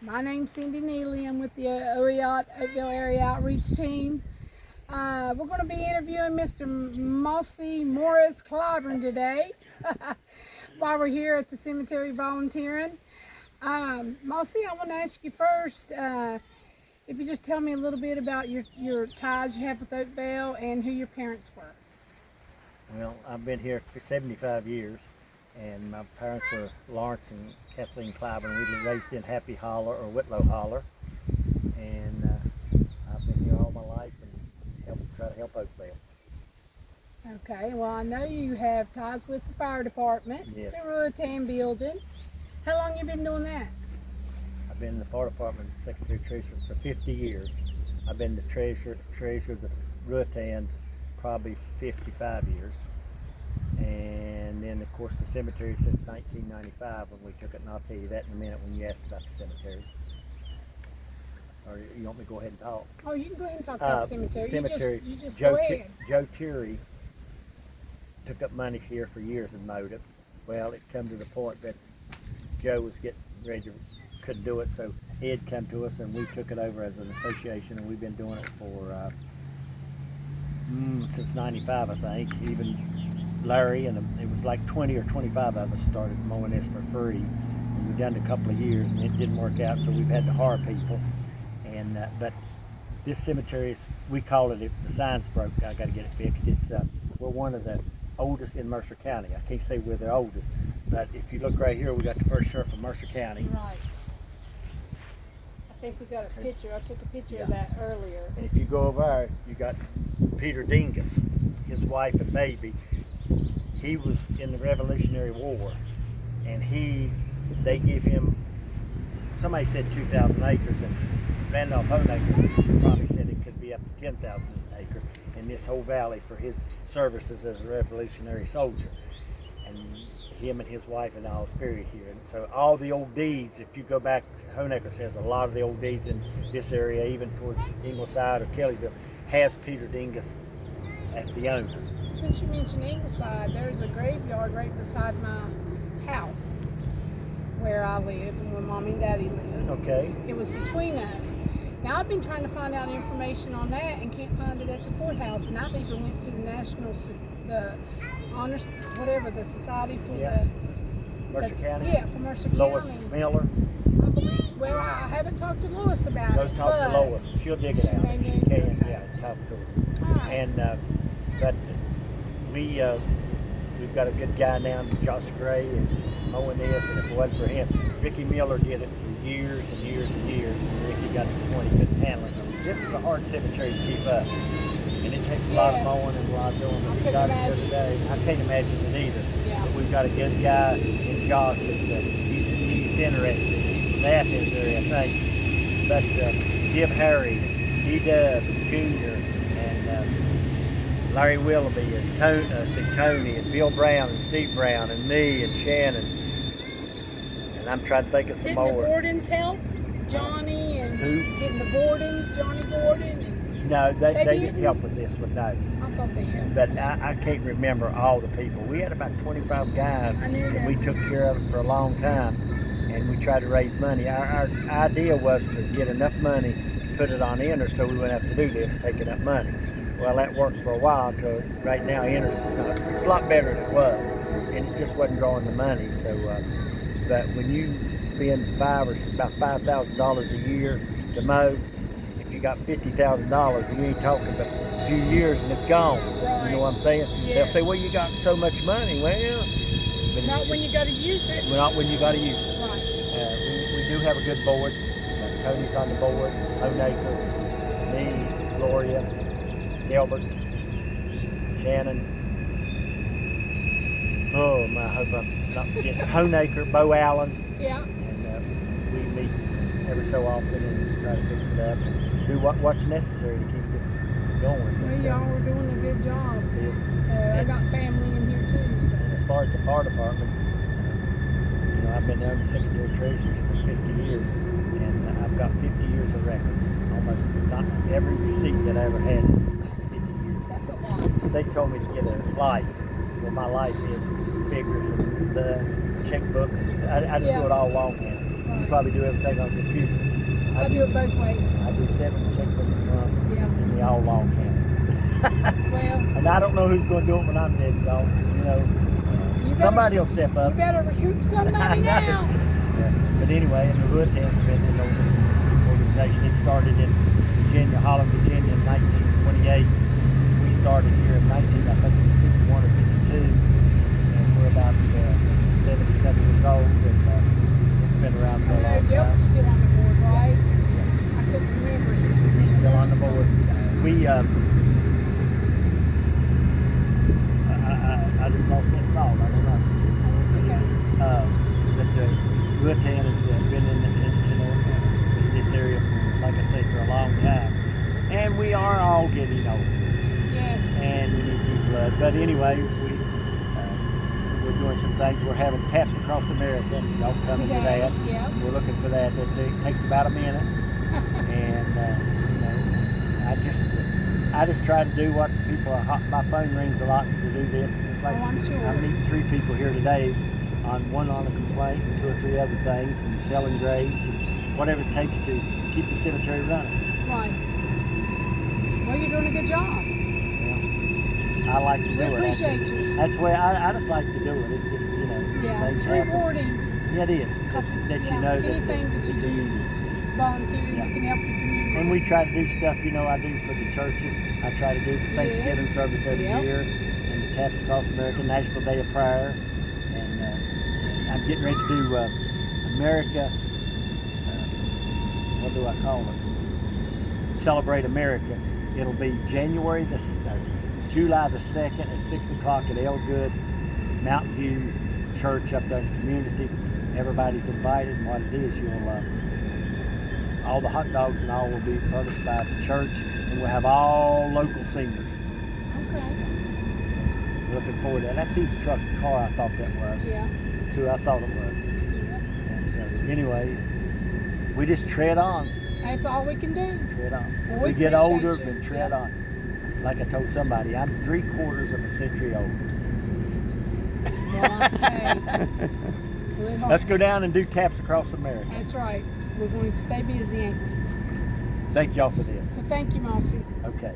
My name's Cindy Neeley. I'm with the Oakvale Area Outreach Team. We're going to be interviewing Mr. Mossy Morris Clyburn today while we're here at the cemetery volunteering. Mossy, I want to ask you first if you just tell me a little bit about your ties you have with Oakvale and who your parents were. Well, I've been here for 75 years, and my parents were Lawrence and Kathleen Clyburn. We were raised in Happy Holler or Whitlow Holler, and I've been here all my life and try to help Oakvale. Okay, well, I know you have ties with the fire department, Yes. the Ruatan building. How long you been doing that? I've been in the fire department secretary treasurer for 50 years. I've been the treasurer of the Ruatan probably 55 years. And then, of course, the cemetery since 1995 when we took it, and I'll tell you that in a minute when you asked about the cemetery. Or you want me to go ahead and talk? Oh, you can go ahead and talk about the cemetery. Cemetery. You just Joe go ahead. Joe Terry took up money here for years and mowed it. Well, it come to the point that Joe was getting ready to, couldn't do it, so Ed come to us and we took it over as an association, and we've been doing it for since 95, I think. Even Larry, and it was like 20 or 25 of us started mowing this for free. And we've done it a couple of years and it didn't work out, so we've had to hire people. And but this cemetery is, we call it, the sign's broke, I got to get it fixed. It's we're one of the oldest in Mercer County. I can't say we're the oldest, but if you look right here, we got the first sheriff of Mercer County. Right. I think we got a picture. I took a picture of that earlier. And if you go over there, you got Peter Dingus, his wife and baby. He was in the Revolutionary War, and they give him, somebody said 2,000 acres, and Randolph Honaker probably said it could be up to 10,000 acres in this whole valley for his services as a Revolutionary soldier. And him and his wife and all is buried here. And so all the old deeds, if you go back, Honaker says a lot of the old deeds in this area, even towards Ingleside or Kellysville, has Peter Dingus as the owner. Since you mentioned Ingleside, there's a graveyard right beside my house where I live and where Mommy and Daddy lived. Okay. It was between us. Now I've been trying to find out information on that and can't find it at the courthouse. And I've even went to the the honors, whatever, the society for Mercer County. Yeah, for Mercer Lois County. Miller. I believe. Well, I haven't talked to Lois about Go it. talk to Lois. She'll dig it out if she can. Yeah, talk to her. All right. And but we've got a good guy now, Josh Gray, is mowing this, and if it wasn't for him, Ricky Miller did it for years and years and years, and Ricky got to the point he couldn't handle it. So this is a hard cemetery to keep up, and it takes a lot of mowing and a lot of doing. But we got it the other day. I can't imagine it either. Yeah. But we've got a good guy in Josh that he's interested. He's from the Athens area, I think. But Gib Harry, D-Dub, Jr., and Larry Willoughby, and Tony, and Bill Brown, and Steve Brown, and me, and Shannon. And I'm trying to think of some more. Didn't the Gordons help? Johnny and getting the Gordons, Johnny Gordon? And No, they didn't help with this one, no. I thought they helped. But I can't remember all the people. We had about 25 guys, and we took care of it for a long time, and we tried to raise money. Our idea was to get enough money to put it on Enter so we wouldn't have to do this, taking up money. Well, that worked for a while, until right now interest is not, it's a lot better than it was, and it just wasn't drawing the money. So, but when you spend about $5,000 a year to mow, if you got $50,000, you ain't talking about a few years and it's gone. Right. You know what I'm saying? Yes. They'll say, well, you got so much money. Well, but Not when you got to use it. not when you got to use it. Right. We do have a good board. Tony's on the board, Honaker, me, Gloria, Delbert, Shannon. Oh my, I hope I'm not forgetting. Honaker, Bo Allen. Yeah. And we meet every so often and try to fix it up and do what's necessary to keep this going. Well, y'all were doing a good job. This, I got family in here too. So. and as far as the fire department, I've been there the secretary treasurer for 50 years, and I've got 50 years of records. Almost not every receipt that I ever had in 50 years. That's a lot. They told me to get a life. Well, my life is figures and the checkbooks and stuff. I just do it all longhand. You probably do everything on the computer. I do it both ways. I do 7 checkbooks a month, Yeah. and they all long handed. Well, And I don't know who's going to do it when I'm dead and gone. You know, somebody will step up. You better recoup somebody now. Yeah. But anyway, and the Rutan's been an organization. It started in Virginia, Holland, Virginia in 1928. We started here in 19, I think it was 51 or 52. And we're about 77 years old. And it's been around for a long time. Gilbert's still on the board, right? Yes. I couldn't remember since he's in Still on the board. So. We, I just lost that thought. I don't know. Oh, it's okay. But Rutan has been in this area for, like I say, for a long time, and we are all getting old. Yes. And we need new blood. But anyway, we're doing some things. We're having taps across America. Y'all coming to that? Yeah. We're looking for that. That takes about a minute, and you know, I just try to do what people are. My phone rings a lot to do this. Just like I'm sure. I meet 3 people here today, one on a complaint, and 2 or 3 other things, and selling graves, and whatever it takes to keep the cemetery running. Right. Well, you're doing a good job. I like to do it. Appreciate you. That's the way I just like to do it. It's just, you know, Yeah, things it's happen. rewarding. Yeah, it is. That you know that anything that you do volunteer, you can help your community. And we try to do stuff, you know, I do for the churches. I try to do the Thanksgiving service every year, and the Taps Across America, National Day of Prayer, and I'm getting ready to do America. What do I call it? Celebrate America. It'll be July the 2nd at 6 o'clock at Elgood Mountain View Church up there in the community. Everybody's invited, and what it is, all the hot dogs and all will be furnished by the church, and we'll have all local singers. Okay. So we're looking forward to that. That's whose car I thought that was. Yeah. Who I thought it was. Yeah. And so anyway, we just tread on. That's all we can do. Tread on. Well, we get older, you. but tread on. Like I told somebody, I'm 3/4 of a century old. Well, hey. Let's go down and do Taps Across America. That's right. We're going to stay busy, ain't we? Thank y'all for this. So thank you, Mossy. Okay.